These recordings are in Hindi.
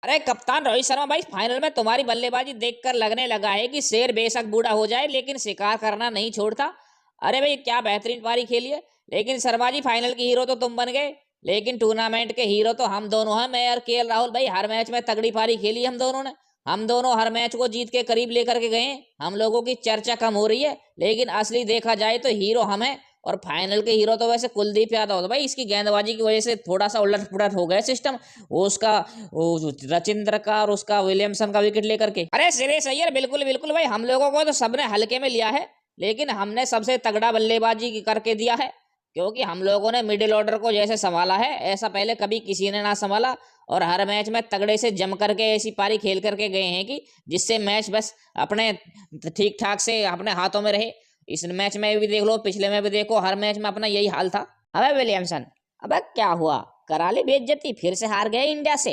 अरे कप्तान रोहित शर्मा भाई, फाइनल में तुम्हारी बल्लेबाजी देखकर लगने लगा है कि शेर बेशक बूढ़ा हो जाए लेकिन शिकार करना नहीं छोड़ता। अरे भाई क्या बेहतरीन पारी खेली है। लेकिन शर्मा जी, फाइनल की हीरो तो तुम बन गए, लेकिन टूर्नामेंट के हीरो तो हम दोनों हैं। मैं और केएल राहुल भाई, हर मैच में तगड़ी पारी खेली हम दोनों ने। हम दोनों हर मैच को जीत के करीब लेकर के गए। हम लोगों की चर्चा कम हो रही है, लेकिन असली देखा जाए तो हीरो हम हैं। और फाइनल के हीरो तो वैसे कुलदीप यादव हो भाई। इसकी गेंदबाजी की वजह से थोड़ा सा उलट पुलट हो गया सिस्टम। वो उसका वो रचिंद्र का और उसका विलियमसन का विकेट लेकर के। अरे श्रेयस अय्यर, बिल्कुल बिल्कुल भाई, हम लोगों को तो सबने हल्के में लिया है, लेकिन हमने सबसे तगड़ा बल्लेबाजी करके दिया है। क्योंकि हम लोगों ने मिडिल ऑर्डर को जैसे संभाला है, ऐसा पहले कभी किसी ने ना संभाला। और हर मैच में तगड़े से जम करके ऐसी पारी खेल करके गए हैं कि जिससे मैच बस अपने ठीक ठाक से अपने हाथों में रहे। इस मैच में भी देख लो, पिछले में भी देखो, हर मैच में अपना यही हाल था। अबे विलियमसन, अबे क्या हुआ? करा ली बेइज्जती, फिर से हार गए इंडिया से।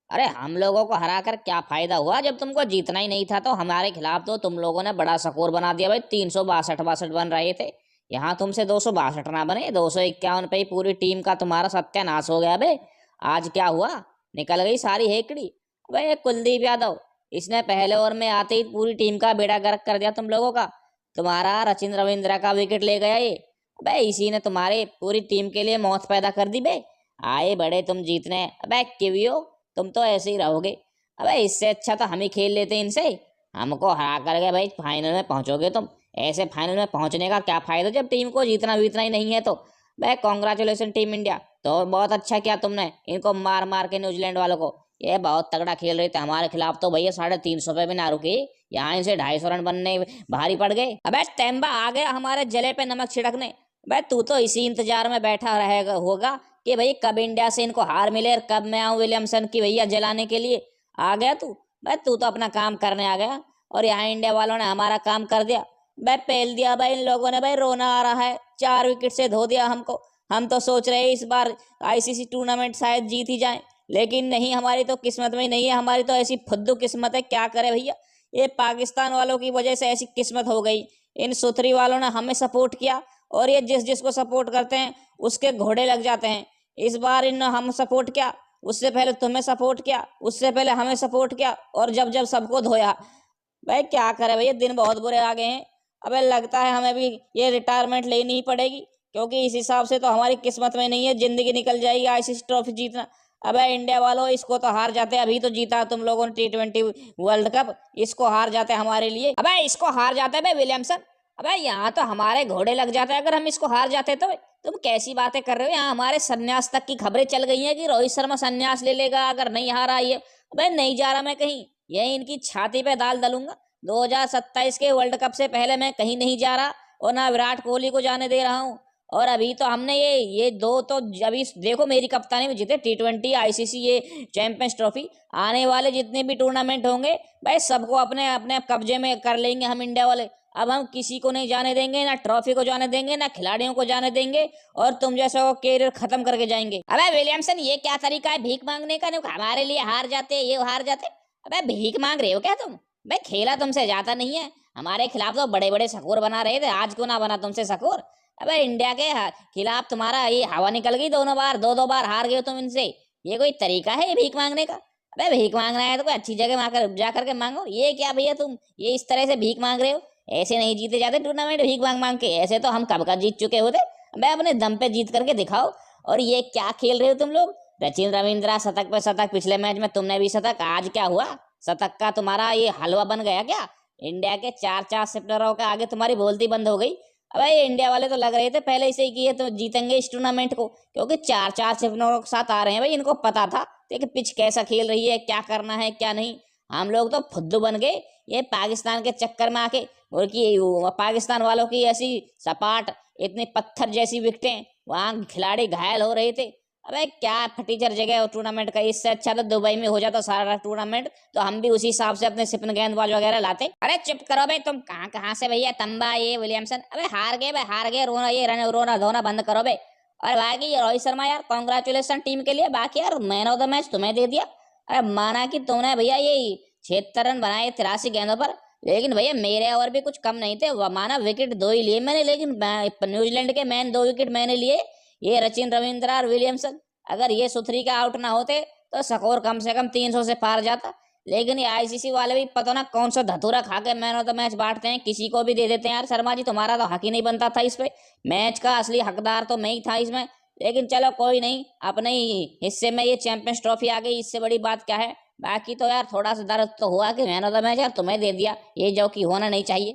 अरे हम लोगों को हरा कर क्या फायदा हुआ, जब तुमको जीतना ही नहीं था। तो हमारे खिलाफ तो तुम लोगों ने बड़ा स्कोर बना दिया भाई। 362 बन रहे थे, यहाँ तुमसे 262 ना बने, 251 पे ही पूरी टीम का तुम्हारा सत्यानाश हो गया बे। आज क्या हुआ? निकल गई सारी हेकड़ी। अबे कुलदीप यादव, इसने पहले ओवर में आते ही पूरी टीम का बेड़ा गर्क कर दिया तुम लोगों का। तुम्हारा रचिन रविंद्र का विकेट ले गया ये। अबे इसी ने तुम्हारे पूरी टीम के लिए मौत पैदा कर दी बे। आए बड़े तुम जीतने, अबे किवियो, तुम तो ऐसे ही रहोगे। अबे इससे अच्छा तो हम ही खेल लेते इनसे। हमको हरा करके भाई फाइनल में पहुंचोगे तुम। ऐसे फाइनल में पहुंचने का क्या फायदा जब टीम को जीतना बीतना ही नहीं है। तो भाई कॉन्ग्रेचुलेसन टीम इंडिया, तो बहुत अच्छा किया तुमने इनको मार मार के, न्यूजीलैंड वालों को। ये बहुत तगड़ा खेल रहे थे हमारे खिलाफ तो भैया, 350 पे भी ना रुके। यहाँ इनसे 250 रन बनने भारी पड़ गए। अबे तेंबा आ गया हमारे जले पे नमक छिड़कने। भाई तू तो इसी इंतजार में बैठा रहेगा होगा कि भाई कब इंडिया से इनको हार मिले और कब मैं आऊं विलियमसन की भैया जलाने के लिए। आ गया तू। भाई तू तो अपना काम करने आ गया, और यहाँ इंडिया वालों ने हमारा काम कर दिया। भाई पेल दिया भाई इन लोगों ने। भाई रोना आ रहा है, 4 विकेट से धो दिया हमको। हम तो सोच रहे हैं इस बार आईसीसी टूर्नामेंट शायद जीत ही जाए, लेकिन नहीं, हमारी तो किस्मत में ही नहीं है। हमारी तो ऐसी फुद्दू किस्मत है, क्या करे भैया। ये पाकिस्तान वालों की वजह से ऐसी किस्मत हो गई। इन सुथरी वालों ने हमें सपोर्ट किया, और ये जिस जिसको सपोर्ट करते हैं उसके घोड़े लग जाते हैं। इस बार इन हम सपोर्ट किया, उससे पहले तुम्हें सपोर्ट किया, उससे पहले हमें सपोर्ट किया, और जब जब सबको धोया। भाई क्या करे भैया, दिन बहुत बुरे आ गए हैं। अबे लगता है हमें भी ये रिटायरमेंट लेनी ही पड़ेगी, क्योंकि इस हिसाब से तो हमारी किस्मत में नहीं है, जिंदगी निकल जाएगी आईसीसी ट्रॉफी जीतना। अबे इंडिया वालों, इसको तो हार जाते। अभी तो जीता तुम लोगों ने T20 वर्ल्ड कप, इसको हार जाते हमारे लिए। अबे इसको हार जाते बे विलियमसन। अबे यहाँ तो हमारे घोड़े लग जाते अगर हम इसको हार जाते तो। तुम कैसी बातें कर रहे हो? यहाँ हमारे संन्यास तक की खबरें चल गई हैं कि रोहित शर्मा संन्यास ले लेगा अगर नहीं हारा ये। अबे नहीं जा रहा मैं कहीं, यही इनकी छाती पे दाल दलूंगा। 2027 के वर्ल्ड कप से पहले मैं कहीं नहीं जा रहा, और ना विराट कोहली को जाने दे रहा हूँ। और अभी तो हमने ये दो तो अभी देखो मेरी कप्तानी में जीते, T20 आईसीसी ये चैंपियंस ट्रॉफी। आने वाले जितने भी टूर्नामेंट होंगे भाई, सबको अपने अपने कब्जे में कर लेंगे हम इंडिया वाले। अब हम किसी को नहीं जाने देंगे, ना ट्रॉफी को जाने देंगे, ना खिलाड़ियों को जाने देंगे, और तुम जैसा वो कैरियर खत्म करके जाएंगे। अबे विलियमसन, ये क्या तरीका है भीख मांगने का? हमारे लिए हार जाते, ये हार जाते। अबे भीख मांग रहे हो क्या तुम? भाई खेला तुमसे जाता नहीं है। हमारे खिलाफ तो बड़े बड़े स्कोर बना रहे थे, आज क्यों ना बना तुमसे स्कोर? अबे इंडिया के खिलाफ तुम्हारा ये हवा निकल गई, दोनों बार, दो बार हार गए हो तुम इनसे। ये कोई तरीका है ये भीख मांगने का? अबे भीख मांगना है तो कोई अच्छी जगह जा करके मांगो। ये क्या भैया, तुम ये इस तरह से भीख मांग रहे हो? ऐसे नहीं जीते जाते टूर्नामेंट भीख मांग मांग के। ऐसे तो हम कब का जीत चुके होते। अबे अपने दम पे जीत करके दिखाओ। और ये क्या खेल रहे हो तुम लोग? सचिन रविंद्रा शतक पे शतक, पिछले मैच में तुमने भी शतक, आज क्या हुआ? शतक का तुम्हारा ये हलवा बन गया क्या? इंडिया के 4 4 स्पिनरों के आगे तुम्हारी बोलती बंद हो गई। अब ये इंडिया वाले तो लग रहे थे पहले से ही कि ये तो जीतेंगे इस टूर्नामेंट को, क्योंकि 4 4 स्पिनरों के साथ आ रहे हैं भाई। इनको पता था कि पिच कैसा खेल रही है, क्या करना है क्या नहीं। हम लोग तो फुद्दू बन गए ये पाकिस्तान के चक्कर में आके। और कि पाकिस्तान वालों की ऐसी सपाट, इतनी पत्थर जैसी विकेटें, वहां खिलाड़ी घायल हो रहे थे। अबे क्या फटीचर जगह टूर्नामेंट का। इससे अच्छा तो दुबई में हो जाता सारा टूर्नामेंट, तो हम भी उसी हिसाब से अपने स्पिन गेंदबाज वगैरह लाते। अरे चुप करो भाई, तुम कहाँ कहाँ से भैया तंबा ये विलियमसन। अबे हार गए भाई, हार गए, रोना ये रोना धोना बंद करो भाई। और बाकी रोहित शर्मा यार, कॉन्ग्रेचुलेसन टीम के लिए। बाकी यार मैन ऑफ द मैच तुम्हें दे दिया। अरे माना कि तुमने भैया ये 76 रन बनाए 83 गेंदों पर, लेकिन भैया मेरे ओवर भी कुछ कम नहीं थे। माना विकेट 2 ही लिए मैंने, लेकिन न्यूजीलैंड के मैन 2 विकेट मैंने लिए, ये रचिन रविंद्रा और विलियमसन। अगर ये सुथरी का आउट ना होते तो स्कोर कम से कम 300 से पार जाता। लेकिन ये आईसीसी वाले भी पता ना कौन सा धतूरा खा के मैन ऑफ द मैच बांटते हैं, किसी को भी दे देते हैं। यार शर्मा जी, तुम्हारा तो हक ही नहीं बनता था इस पे, मैच का असली हकदार तो मैं ही था इसमें। लेकिन चलो कोई नहीं, अपने ही हिस्से में ये चैंपियंस ट्रॉफी आ गई, इससे बड़ी बात क्या है। बाकी तो यार थोड़ा सा दर्द तो हुआ कि मैन ऑफ द मैच यार तुम्हें दे दिया, ये जो कि होना नहीं चाहिए।